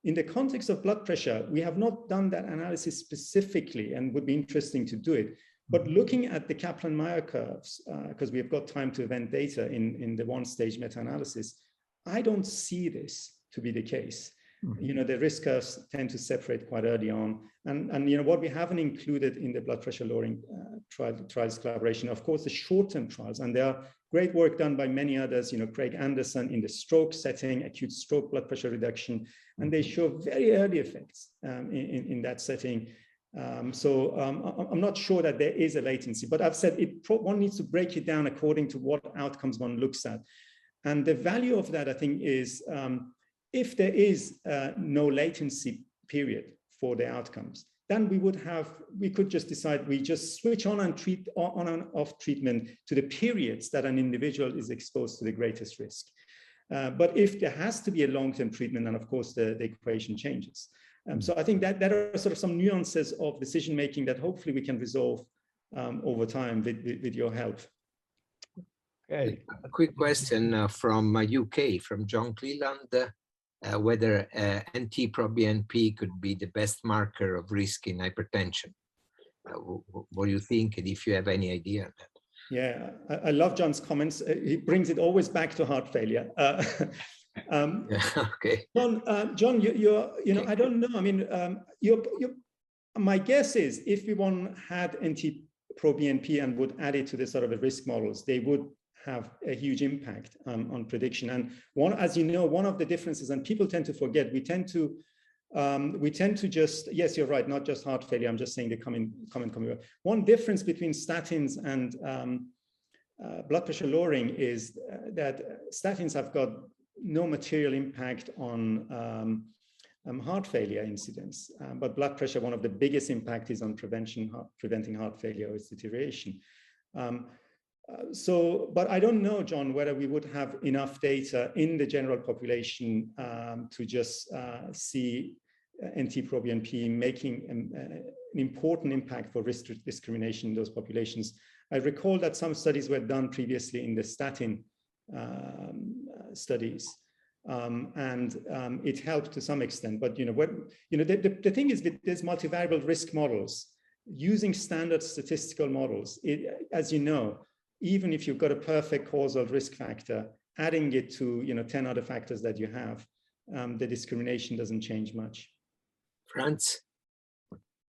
Speaker 2: In the context of blood pressure, we have not done that analysis specifically, and would be interesting to do it. But looking at the Kaplan-Meier curves, because we have got time to event data in the one-stage meta-analysis, I don't see this to be the case. The risk curves tend to separate quite early on. And what we haven't included in the blood pressure lowering trials collaboration, of course, the short-term trials, and there are great work done by many others, Craig Anderson in the stroke setting, acute stroke blood pressure reduction, and they show very early effects in that setting. So I'm not sure that there is a latency, but I've said one needs to break it down according to what outcomes one looks at. And the value of that, I think, is if there is no latency period for the outcomes, then we could just decide we just switch on and treat on and off treatment to the periods that an individual is exposed to the greatest risk. But if there has to be a long-term treatment, then of course the equation changes. So I think that are sort of some nuances of decision-making that hopefully we can resolve over time with your help.
Speaker 3: Okay.
Speaker 1: A quick question from UK, from John Cleland, whether NT-proBNP could be the best marker of risk in hypertension. What do you think, and if you have any idea on that?
Speaker 2: Yeah, I love John's comments. He brings it always back to heart failure.
Speaker 1: Okay.
Speaker 2: John, you know, I don't know. I mean, my guess is if one had NT-proBNP and would add it to the sort of the risk models, they would have a huge impact on prediction. And as you know, one of the differences, and people tend to forget, we tend to just, yes, you're right, not just heart failure. I'm just saying the common. One difference between statins and blood pressure lowering is that statins have got no material impact on heart failure incidence, but blood pressure, one of the biggest impact is on preventing heart failure or its deterioration. But I don't know, John, whether we would have enough data in the general population to just see NT-proBNP making an important impact for risk discrimination in those populations. I recall that some studies were done previously in the statin studies, and it helped to some extent. But the thing is with these multivariable risk models, using standard statistical models, as you know, even if you've got a perfect causal risk factor, adding it to 10 other factors that you have, the discrimination doesn't change much.
Speaker 1: Franz?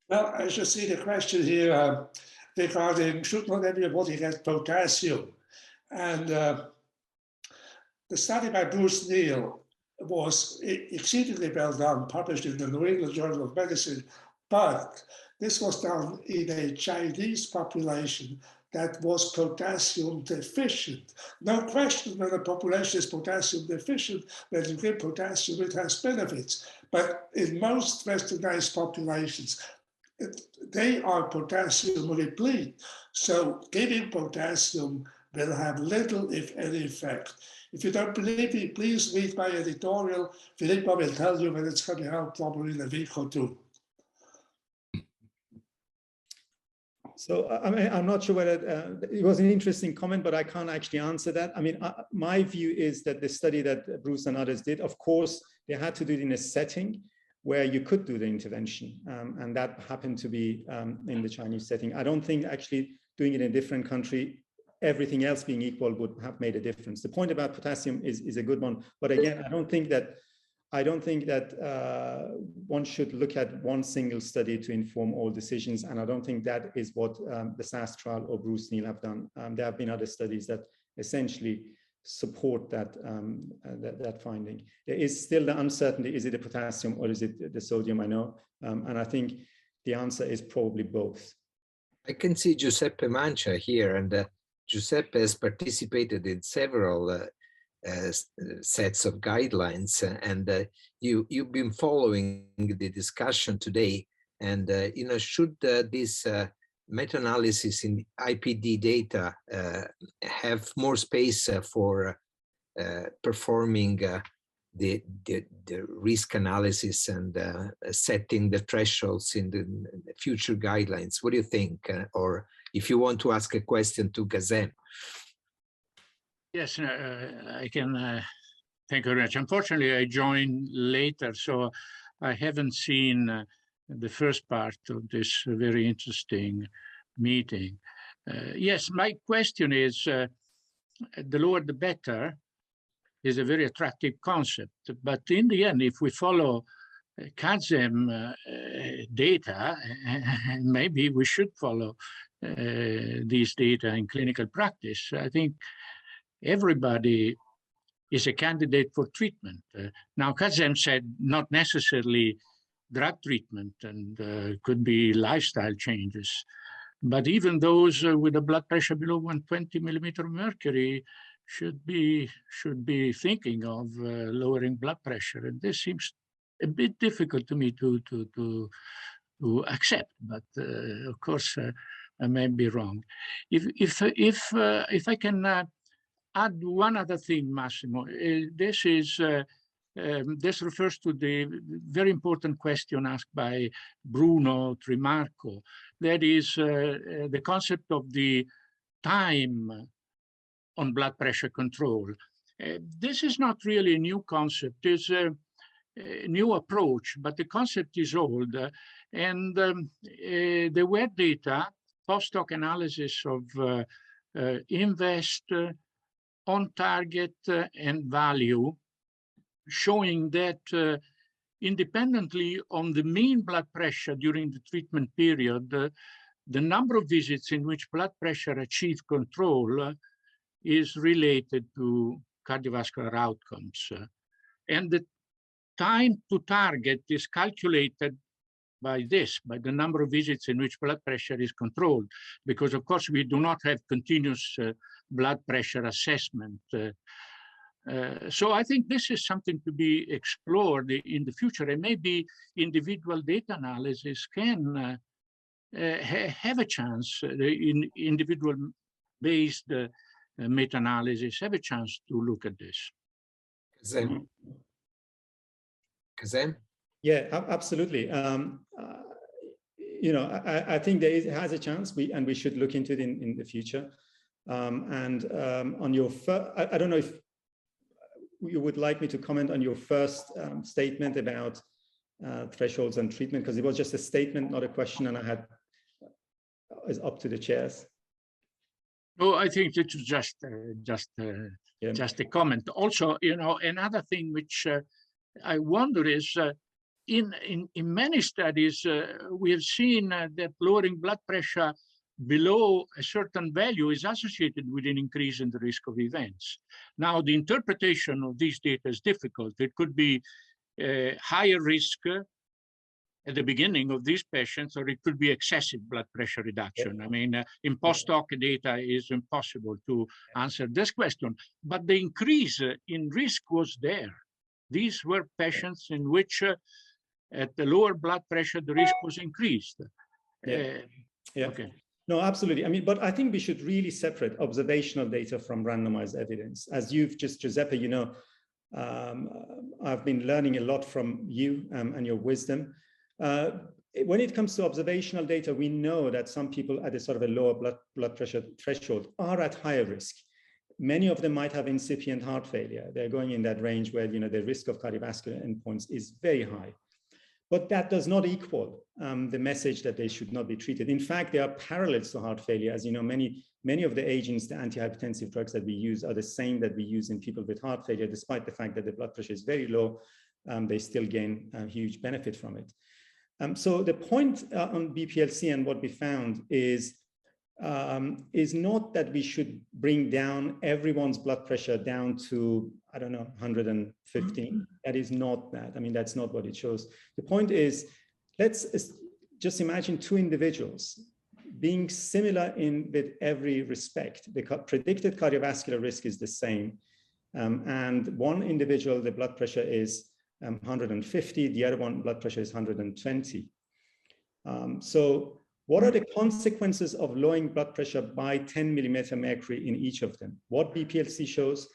Speaker 4: Well, I should see the question here regarding should not everybody get potassium? And the study by Bruce Neal was exceedingly well done, published in the New England Journal of Medicine, but this was done in a Chinese population that was potassium deficient. No question when a population is potassium deficient, when you give potassium, it has benefits. But in most westernized populations, they are potassium replete. So giving potassium will have little, if any, effect. If you don't believe me, please read my editorial. Filippo will tell you when it's coming out, probably in a week or two.
Speaker 2: So I mean, I'm not sure whether it was an interesting comment, but I can't actually answer that. I mean, my view is that the study that Bruce and others did, of course, they had to do it in a setting where you could do the intervention. And that happened to be in the Chinese setting. I don't think actually doing it in a different country, everything else being equal, would have made a difference. The point about potassium is a good one. But again, I don't think that one should look at one single study to inform all decisions. And I don't think that is what the SAS trial or Bruce Neal have done. There have been other studies that essentially support that, that finding. There is still the uncertainty, is it the potassium or is it the sodium, I know. And I think the answer is probably both.
Speaker 1: I can see Giuseppe Mancia here, and Giuseppe has participated in several sets of guidelines, and you've been following the discussion today, and should this meta-analysis in IPD data have more space for performing the risk analysis and setting the thresholds in the future guidelines? What do you think? Or if you want to ask a question to Kazem.
Speaker 8: Yes, I can. Thank you very much. Unfortunately, I joined later, so I haven't seen the first part of this very interesting meeting. Yes, my question is, the lower the better is a very attractive concept. But in the end, if we follow Kazem data, maybe we should follow these data in clinical practice. I think everybody is a candidate for treatment. Now, Kazem said not necessarily drug treatment, and could be lifestyle changes. But even those with a blood pressure below 120 millimeter of mercury should be thinking of lowering blood pressure, and this seems a bit difficult to me to accept. But of course, I may be wrong. If I can add one other thing, Massimo, this refers to the very important question asked by Bruno Trimarco. That is the concept of the time on blood pressure control. This is not really a new concept. It's a new approach, but the concept is old. And there were data, post-hoc analysis of invest, on target, and value, showing that independently on the mean blood pressure during the treatment period, the number of visits in which blood pressure achieved control is related to cardiovascular outcomes. And the time to target is calculated by the number of visits in which blood pressure is controlled, because of course we do not have continuous blood pressure assessment. So I think this is something to be explored in the future, and maybe individual data analysis can have a chance, in individual based meta-analysis have a chance to look at this.
Speaker 1: Kazem?
Speaker 2: Yeah, absolutely. You know, I think there has a chance, and we should look into it in the future. On your I don't know if you would like me to comment on your first statement about thresholds and treatment, because it was just a statement, not a question, and I had is up to the chairs.
Speaker 8: Oh, I think it was just a comment. Also, you know, another thing which I wonder is, in many studies, we have seen that lowering blood pressure below a certain value is associated with an increase in the risk of events. Now, the interpretation of these data is difficult. It could be higher risk at the beginning of these patients, or it could be excessive blood pressure reduction. I mean, in post-hoc data is impossible to answer this question, but the increase in risk was there. These were patients in which at the lower blood pressure, the risk was increased. Okay.
Speaker 2: No, absolutely. I mean, but I think we should really separate observational data from randomized evidence. As you've just, Giuseppe, you know, I've been learning a lot from you and your wisdom. When it comes to observational data, we know that some people at a sort of a lower blood pressure threshold are at higher risk. Many of them might have incipient heart failure. They're going in that range where, you know, the risk of cardiovascular endpoints is very high. But that does not equal the message that they should not be treated. In fact, there are parallels to heart failure. As you know, many of the agents, the antihypertensive drugs that we use are the same that we use in people with heart failure. Despite the fact that the blood pressure is very low, they still gain a huge benefit from it. So the point on BPLC and what we found is not that we should bring down everyone's blood pressure down to, I don't know, 115. That is not that. I mean, that's not what it shows. The point is, let's just imagine two individuals being similar with every respect. The predicted cardiovascular risk is the same. And one individual, the blood pressure is 150, the other one blood pressure is 120. So what are the consequences of lowering blood pressure by 10 millimeter mercury in each of them? What BPLC shows,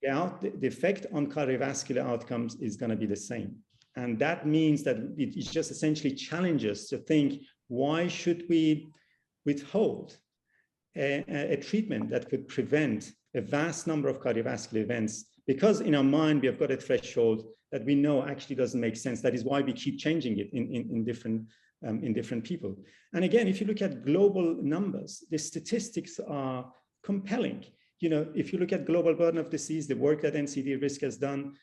Speaker 2: the effect on cardiovascular outcomes is going to be the same. And that means that it just essentially challenges to think, why should we withhold a treatment that could prevent a vast number of cardiovascular events? Because in our mind, we have got a threshold that we know actually doesn't make sense. That is why we keep changing it in different people. And again, if you look at global numbers, the statistics are compelling. You know, if you look at global burden of disease, the work that NCD Risk has done,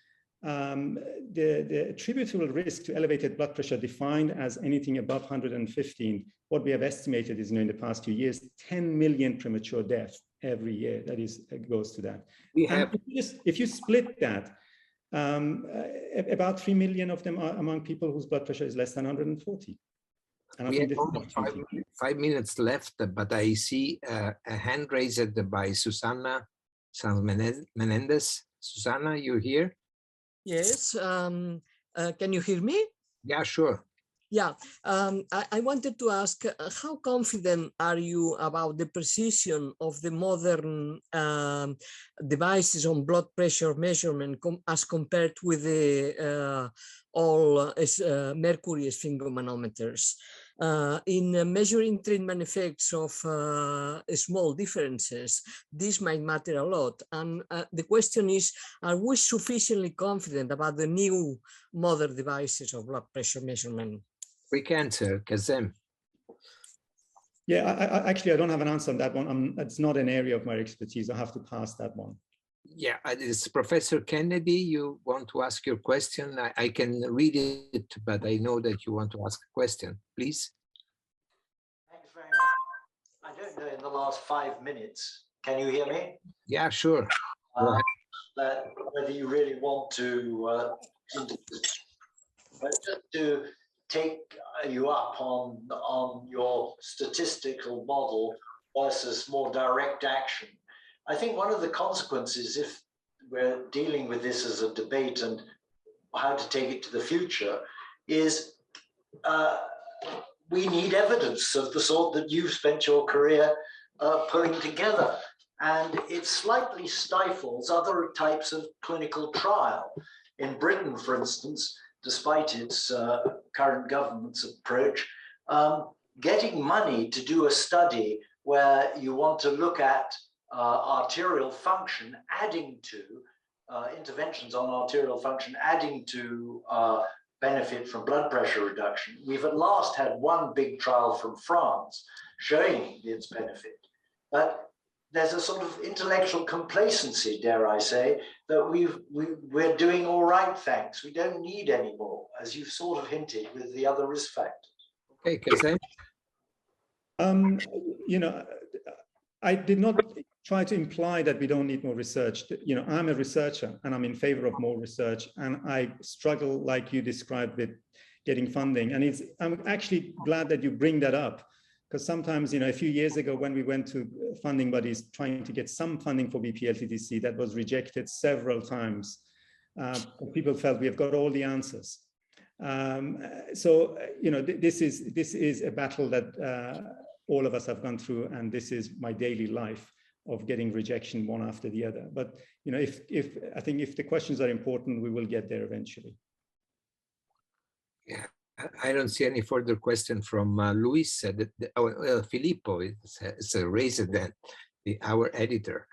Speaker 2: the attributable risk to elevated blood pressure defined as anything above 115, what we have estimated is, you know, in the past few years, 10 million premature deaths every year. That is, goes to that. If you split that, about 3 million of them are among people whose blood pressure is less than 140. And
Speaker 1: we have only 5 minutes left, but I see a hand raised by Susanna Menendez. Susanna, you're here?
Speaker 9: Yes. Can you hear me?
Speaker 1: Yeah, sure.
Speaker 9: Yeah, I wanted to ask, how confident are you about the precision of the modern devices on blood pressure measurement as compared with the mercury sphygmomanometers? In measuring treatment effects of small differences, this might matter a lot. And the question is, are we sufficiently confident about the new modern devices of blood pressure measurement?
Speaker 1: Quick answer, Kazem.
Speaker 2: Yeah, actually, I don't have an answer on that one. It's not an area of my expertise. I have to pass that one.
Speaker 1: Yeah, it's Professor Kennedy. You want to ask your question? I can read it, but I know that you want to ask a question. Please.
Speaker 10: Thanks very much. I don't know in the last 5 minutes. Can you hear me?
Speaker 1: Yeah, sure.
Speaker 10: Whether you really want to but just to take you up on your statistical model versus more direct action. I think one of the consequences, if we're dealing with this as a debate and how to take it to the future, is we need evidence of the sort that you've spent your career pulling together. And it slightly stifles other types of clinical trial. In Britain, for instance, despite its current government's approach, getting money to do a study where you want to look at arterial function, adding to interventions on arterial function, adding to benefit from blood pressure reduction. We've at last had one big trial from France showing its benefit, but there's a sort of intellectual complacency, dare I say, that we're doing all right, thanks. We don't need any more, as you've sort of hinted with the other risk factors.
Speaker 1: Okay, Kazem.
Speaker 2: You know, I did not try to imply that we don't need more research. You know, I'm a researcher and I'm in favor of more research, and I struggle, like you described, with getting funding. And I'm actually glad that you bring that up, because sometimes, you know, a few years ago when we went to funding bodies trying to get some funding for BPLTT, that was rejected several times. People felt we have got all the answers. So, you know, this is a battle that all of us have gone through, and this is my daily life of getting rejection one after the other. But, you know, I think if the questions are important, we will get there eventually.
Speaker 1: Yeah. I don't see any further question from Luis. Filippo is raised then, our editor.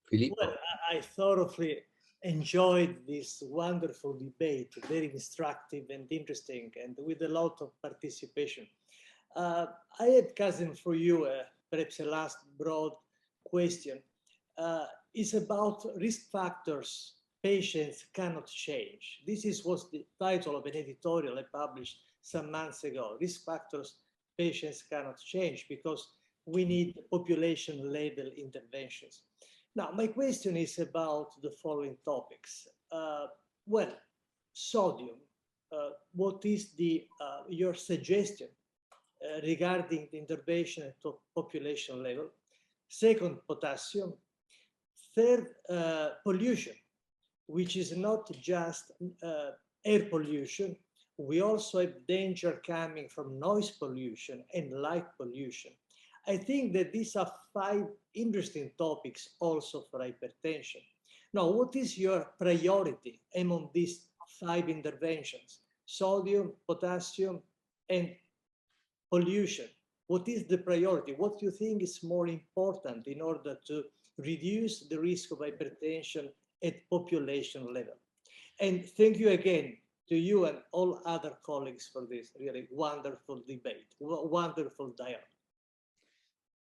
Speaker 1: Filippo.
Speaker 11: Well, I thoroughly enjoyed this wonderful debate, very instructive and interesting, and with a lot of participation. I had, Kazem, for you, perhaps a last broad question. It's about risk factors patients cannot change. This was the title of an editorial I published some months ago. Risk factors patients cannot change because we need population level interventions. Now, my question is about the following topics. Well, sodium, what is your suggestion regarding the intervention at population level? Second, potassium. Third, pollution, which is not just air pollution. We also have danger coming from noise pollution and light pollution. I think that these are 5 interesting topics also for hypertension. Now, what is your priority among these 5 interventions? Sodium, potassium, and pollution. What is the priority? What do you think is more important in order to reduce the risk of hypertension at population level? And thank you again to you and all other colleagues for this really wonderful debate, wonderful dialogue.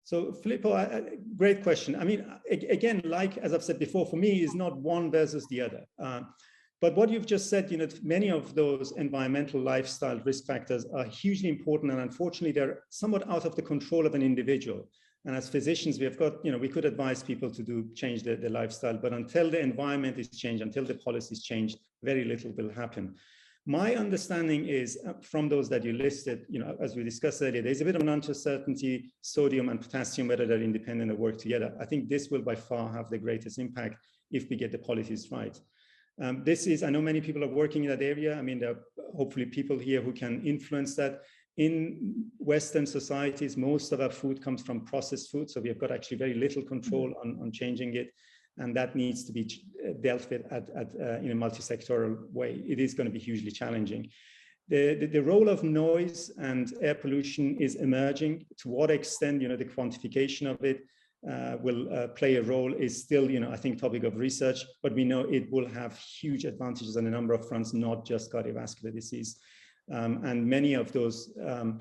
Speaker 2: So Filippo, great question. I mean, again, like as I've said before, for me, is not one versus the other. But what you've just said, you know, many of those environmental lifestyle risk factors are hugely important, and unfortunately, they're somewhat out of the control of an individual. And as physicians, we have got, you know, we could advise people to change their lifestyle, but until the environment is changed, until the policy is changed, very little will happen. My understanding is from those that you listed, as we discussed earlier, there's a bit of an uncertainty, sodium and potassium, whether they're independent or work together. I think this will by far have the greatest impact if we get the policies right. I know many people are working in that area. I mean, there are hopefully people here who can influence that. In Western societies, most of our food comes from processed food. So we have got actually very little control on changing it. And that needs to be dealt with in a multi-sectoral way. It is going to be hugely challenging. The role of noise and air pollution is emerging. To what extent, the quantification of it will play a role is still, I think, topic of research, but we know it will have huge advantages on a number of fronts, not just cardiovascular disease. And many of those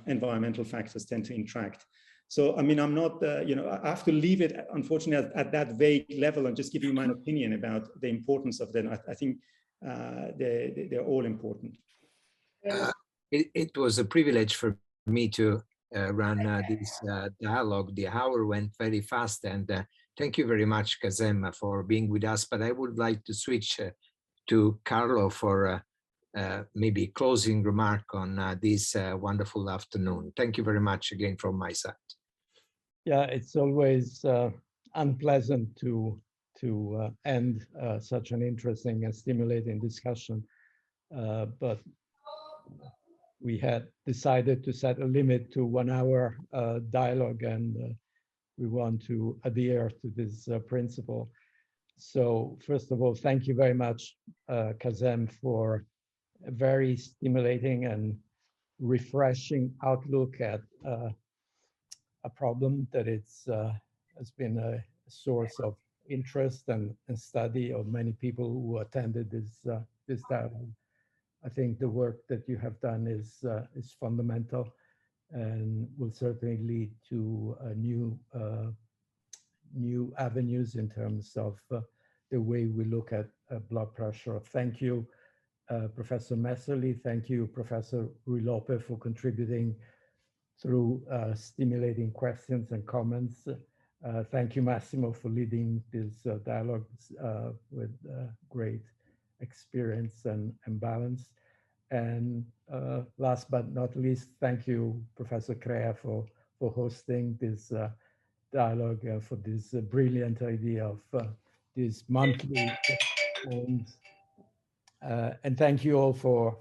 Speaker 2: environmental factors tend to interact. So, I mean, I'm not, I have to leave it, unfortunately, at that vague level and just give you my opinion about the importance of them. I think they're all important.
Speaker 1: It was a privilege for me to run this dialogue. The hour went very fast, and thank you very much, Kazem, for being with us. But I would like to switch to Carlo for maybe closing remark on this wonderful afternoon. Thank you very much again from my side.
Speaker 3: Yeah, it's always unpleasant to end such an interesting and stimulating discussion, but we had decided to set a limit to 1 hour dialogue, and we want to adhere to this principle. So first of all, thank you very much, Kazem, for a very stimulating and refreshing outlook at a problem that has been a source of interest and study of many people who attended this dialogue. I think the work that you have done is fundamental and will certainly lead to new avenues in terms of the way we look at blood pressure. Thank you, Professor Messerly. Thank you, Professor Volpe, for contributing through stimulating questions and comments. Thank you, Massimo, for leading this dialogue with great experience and balance. And last but not least, thank you, Professor Crea, for hosting this dialogue, for this brilliant idea of this monthly. And thank you all for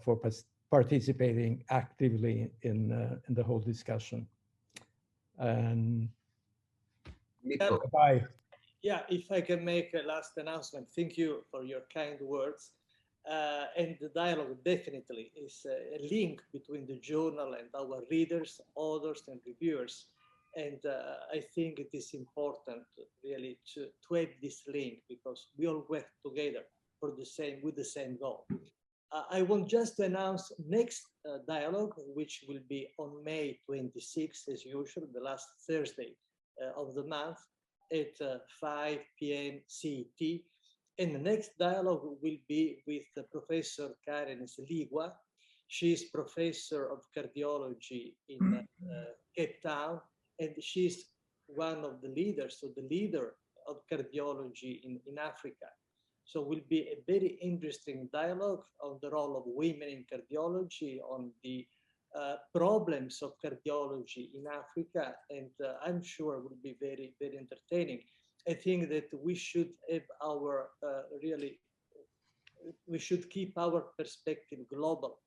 Speaker 3: participating actively in the whole discussion. And bye.
Speaker 11: Yeah, if I can make a last announcement, thank you for your kind words. And the dialogue definitely is a link between the journal and our readers, authors, and reviewers. And I think it is important really to have this link, because we all work together with the same goal. I want just to announce next dialogue, which will be on May 26th, as usual, the last Thursday of the month at 5 p.m. CET. And the next dialogue will be with Professor Karen Sligua. She is professor of cardiology in Cape Town, and she's one of the leaders, so the leader of cardiology in Africa. So it will be a very interesting dialogue on the role of women in cardiology, on the problems of cardiology in Africa, and I'm sure it will be very, very entertaining. I think that we should have our we should keep our perspective global.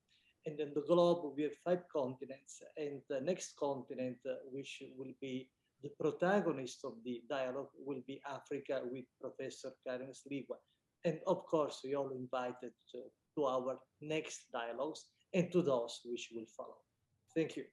Speaker 11: And in the globe, we have 5 continents, and the next continent, which will be the protagonist of the dialogue, will be Africa with Professor Karen Sligua. And of course, we all invited to our next dialogues and to those which will follow. Thank you.